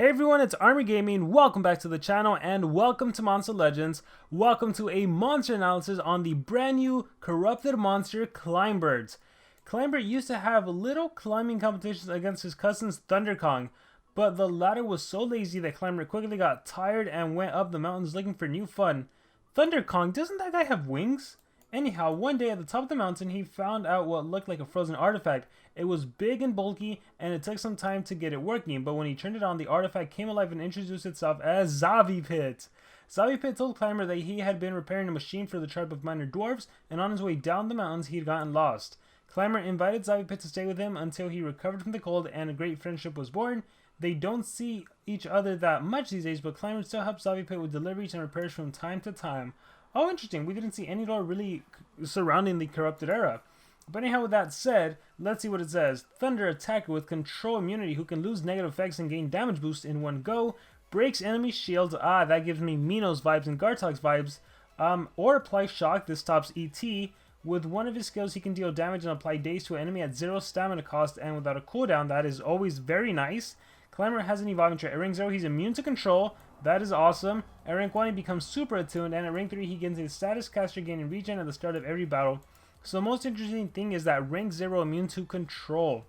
Hey everyone, it's Army Gaming. Welcome back to the channel and welcome to Monster Legends. Welcome to a monster analysis on the brand new corrupted monster Climbert. Climbert used to have little climbing competitions against his cousins Thunder Kong, but the latter was so lazy that Climbert quickly got tired and went up the mountains looking for new fun. Thunder Kong, doesn't that guy have wings? Anyhow, one day at the top of the mountain, he found out what looked like a frozen artifact. It was big and bulky, and it took some time to get it working, but when he turned it on, the artifact came alive and introduced itself as Zavipit. Zavipit told Climbert that he had been repairing a machine for the tribe of minor dwarves, and on his way down the mountains, he had gotten lost. Climbert invited Zavipit to stay with him until he recovered from the cold, and a great friendship was born. They don't see each other that much these days, but Climbert still helps Zavipit with deliveries and repairs from time to time. Oh, interesting. We didn't see any lore really surrounding the corrupted era. But anyhow, with that said, let's see what it says. Thunder attacker with control immunity who can lose negative effects and gain damage boost in one go. Breaks enemy shields. Ah, that gives me Minos vibes and Gartox vibes. Or apply shock. This stops ET. With one of his skills, he can deal damage and apply daze to an enemy at 0 stamina cost and without a cooldown. That is always very nice. Climbert has an evolving trait. At rank 0, he's immune to control. That is awesome. At rank 1, he becomes super attuned, and at rank 3, he gains a status caster gaining regen at the start of every battle. So the most interesting thing is that rank 0 immune to control.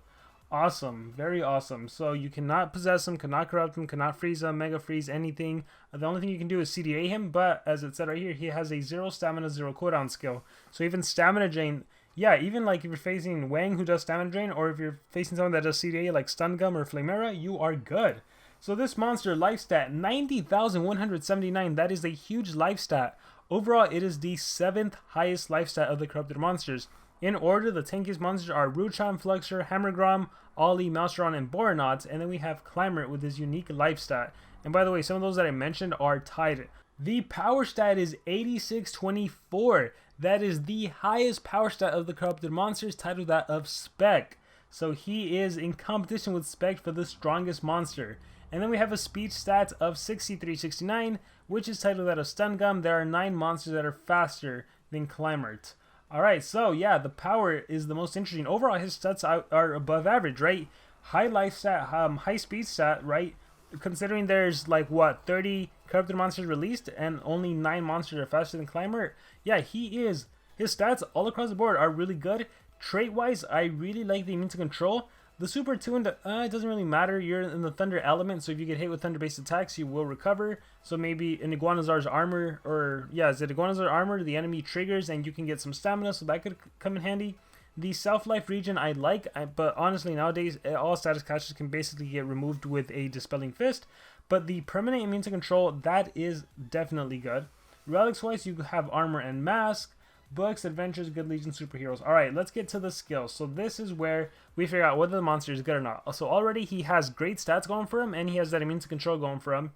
Awesome. Very awesome. So you cannot possess him, cannot corrupt him, cannot freeze him, mega freeze, anything. The only thing you can do is CDA him, but as it said right here, he has a 0 stamina, 0 cooldown skill. So even stamina drain, yeah, even like if you're facing Wang who does stamina drain, or if you're facing someone that does CDA like Stun Gum or Flamera, you are good. So this monster life stat, 90,179, that is a huge life stat. Overall, it is the 7th highest life stat of the corrupted monsters. In order, the tankiest monsters are Ruchan, Fluxer, Hammergrom, Ollie, Mouseron, and Boronauts, and then we have Climbert with his unique life stat. And by the way, some of those that I mentioned are tied. The power stat is 8624. That is the highest power stat of the corrupted monsters, tied with that of Spec. So he is in competition with Spec for the strongest monster. And then we have a speech stat of 6369, which is titled that of Stun Gum. There are 9 monsters that are faster than Climbert. Alright, so yeah, the power is the most interesting. Overall, his stats are above average, right? High life stat, high speed stat, right? Considering there's like, what, 30 corrupted monsters released and only 9 monsters are faster than Climbert. Yeah, his stats all across the board are really good. Trait-wise, I really like the immune to control. The super tuned, it doesn't really matter. You're in the thunder element, so if you get hit with thunder-based attacks, you will recover. So maybe in Iguanazar's armor, or yeah, is it Iguanazar's armor? The enemy triggers and you can get some stamina, so that could come in handy. The self-life region I like, but honestly nowadays all status casters can basically get removed with a Dispelling Fist. But the permanent immune to control, that is definitely good. Relics-wise, you have armor and mask. Books, adventures, good legion, superheroes. Alright, let's get to the skills. So this is where we figure out whether the monster is good or not. So already he has great stats going for him, and he has that immune to control going for him.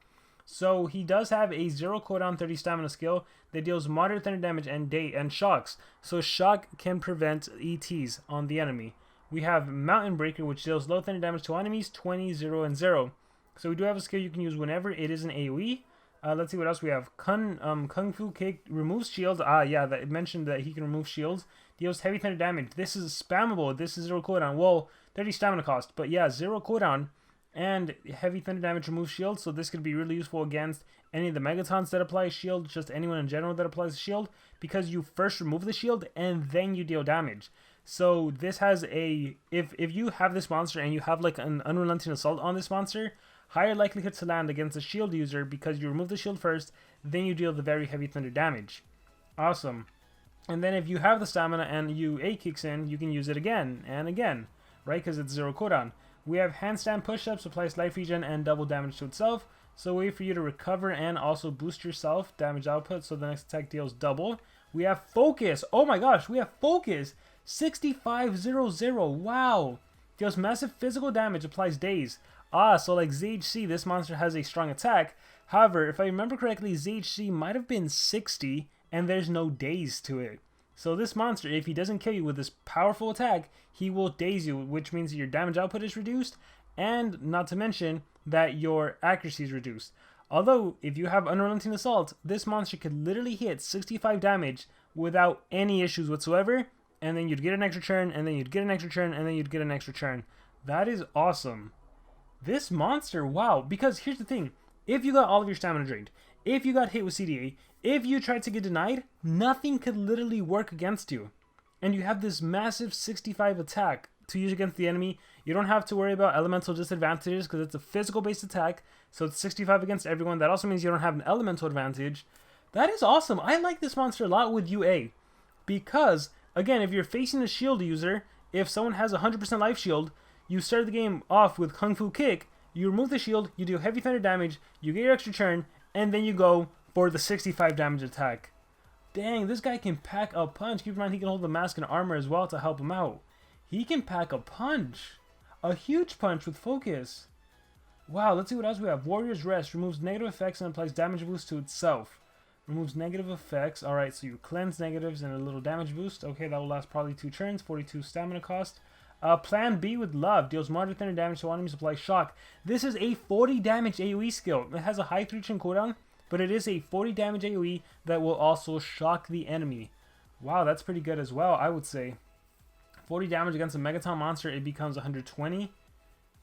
So he does have a 0 cooldown 30 stamina skill that deals moderate thunder damage and shocks. So shock can prevent ETs on the enemy. We have Mountain Breaker, which deals low thunder damage to enemies, 20, 0, and 0. So we do have a skill you can use whenever it is an AoE. Let's see what else we have. Kung Fu Kick removes shields. Yeah, that mentioned that he can remove shields. Deals heavy thunder damage. This is spammable. This is 0 cooldown. Well, 30 stamina cost, but yeah, 0 cooldown and heavy thunder damage removes shields. So this could be really useful against any of the Megatons that apply a shield, just anyone in general that applies a shield, because you first remove the shield and then you deal damage. So this has a if you have this monster and you have like an unrelenting assault on this monster, higher likelihood to land against a shield user because you remove the shield first, then you deal the very heavy thunder damage. Awesome. And then if you have the stamina and A kicks in, you can use it again and again, right? Because it's 0 cooldown. We have handstand push-ups, applies life regen and double damage to itself. So a way for you to recover and also boost yourself damage output, so the next attack deals double. We have focus. Oh my gosh, we have focus. 6500. Wow. Deals massive physical damage, applies daze. So like ZHC, this monster has a strong attack. However, if I remember correctly, ZHC might have been 60, and there's no daze to it. So this monster, if he doesn't kill you with this powerful attack, he will daze you, which means your damage output is reduced, and not to mention that your accuracy is reduced. Although, if you have Unrelenting Assault, this monster could literally hit 65 damage without any issues whatsoever, and then you'd get an extra turn, and then you'd get an extra turn, and then you'd get an extra turn. That is awesome. This monster, wow. Because here's the thing. If you got all of your stamina drained, if you got hit with CDA, if you tried to get denied, nothing could literally work against you. And you have this massive 65 attack to use against the enemy. You don't have to worry about elemental disadvantages because it's a physical based attack. So it's 65 against everyone. That also means you don't have an elemental advantage. That is awesome. I like this monster a lot with UA. Because, again, if you're facing a shield user, if someone has 100% life shield, you start the game off with Kung Fu Kick, you remove the shield, you do heavy thunder damage, you get your extra turn, and then you go for the 65 damage attack. Dang, this guy can pack a punch. Keep in mind he can hold the mask and armor as well to help him out. He can pack a punch. A huge punch with focus. Wow, let's see what else we have. Warrior's Rest removes negative effects and applies damage boost to itself. Removes negative effects. Alright, so you cleanse negatives and a little damage boost. Okay, that will last probably 2 turns. 42 stamina cost. Plan B with Love. Deals moderate thunder damage to enemies, apply shock. This is a 40 damage AoE skill. It has a high 3-turn cooldown, but it is a 40 damage AoE that will also shock the enemy. Wow, that's pretty good as well, I would say. 40 damage against a Megaton monster, it becomes 120.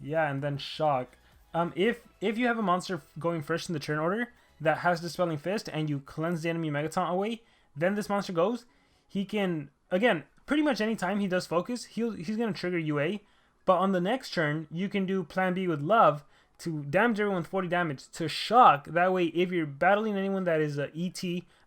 Yeah, and then shock. If you have a monster going first in the turn order that has Dispelling Fist and you cleanse the enemy Megaton away, then this monster goes. He can, again, pretty much any time he does focus, he's going to trigger UA. But on the next turn, you can do Plan B with Love to damage everyone with 40 damage to shock. That way, if you're battling anyone that is a ET,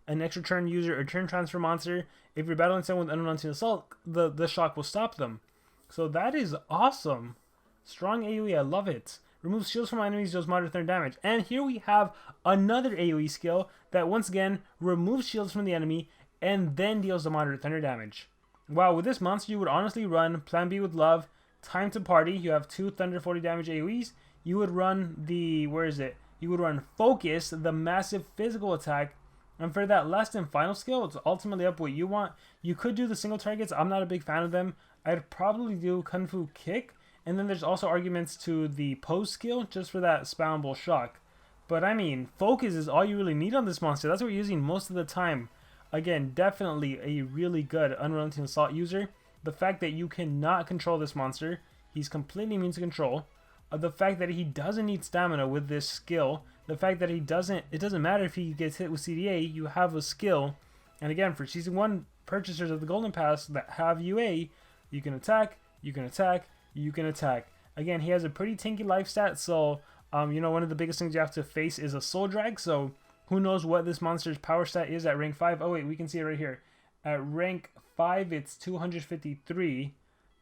an extra turn user or turn transfer monster, if you're battling someone with Unrelenting Assault, the shock will stop them. So that is awesome. Strong AoE, I love it. Removes shields from enemies, deals moderate thunder damage. And here we have another AoE skill that once again removes shields from the enemy and then deals the moderate thunder damage. Wow, with this monster you would honestly run Plan B with Love, Time to Party. You have 2 Thunder 40 damage AoEs. You would run the, where is it? You would run Focus, the massive physical attack. And for that last and final skill, it's ultimately up what you want. You could do the single targets. I'm not a big fan of them. I'd probably do Kung Fu Kick. And then there's also arguments to the pose skill just for that spammable shock. But I mean, focus is all you really need on this monster. That's what you're using most of the time. Again, definitely a really good Unrelenting Assault user. The fact that you cannot control this monster, he's completely immune to control. The fact that he doesn't need stamina with this skill. The fact that it doesn't matter if he gets hit with CDA, you have a skill. And again, for Season 1 purchasers of the Golden Pass that have UA, you can attack, you can attack, you can attack. Again, he has a pretty tanky life stat, so you know, one of the biggest things you have to face is a soul drag, so who knows what this monster's power stat is at rank 5. Oh wait, we can see it right here. At rank 5 it's 253,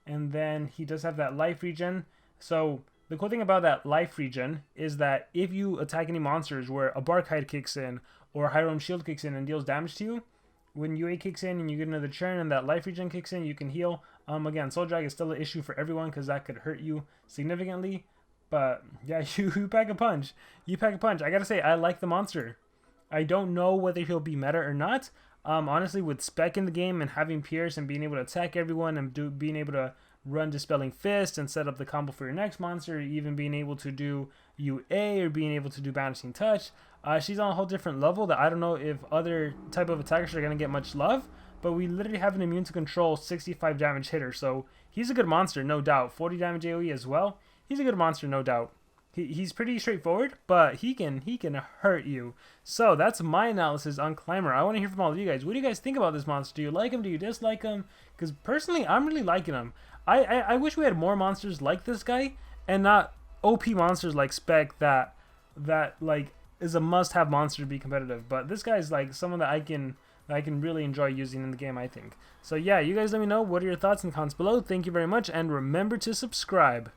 and then he does have that life regen. So the cool thing about that life regen is that if you attack any monsters where a Barkhide kicks in or Hiram Shield kicks in and deals damage to you, when UA kicks in and you get another turn and that life regen kicks in, you can heal. Again, Soul Drag is still an issue for everyone because that could hurt you significantly. But yeah, you pack a punch. You pack a punch. I gotta say, I like the monster. I don't know whether he'll be meta or not. Honestly, with spec in the game and having Pierce and being able to attack everyone and being able to run Dispelling Fist and set up the combo for your next monster, or even being able to do UA or being able to do Banishing Touch, she's on a whole different level that I don't know if other type of attackers are going to get much love, but we literally have an immune to control 65 damage hitter, so he's a good monster, no doubt. 40 damage AoE as well. He's a good monster, no doubt. He's pretty straightforward, but he can hurt you. So that's my analysis on Climbert. I want to hear from all of you guys. What do you guys think about this monster? Do you like him? Do you dislike him? Because personally, I'm really liking him. I wish we had more monsters like this guy and not OP monsters like Spec that like is a must-have monster to be competitive. But this guy's like someone that I can really enjoy using in the game, I think. So yeah, you guys let me know what are your thoughts in the comments below. Thank you very much, and remember to subscribe.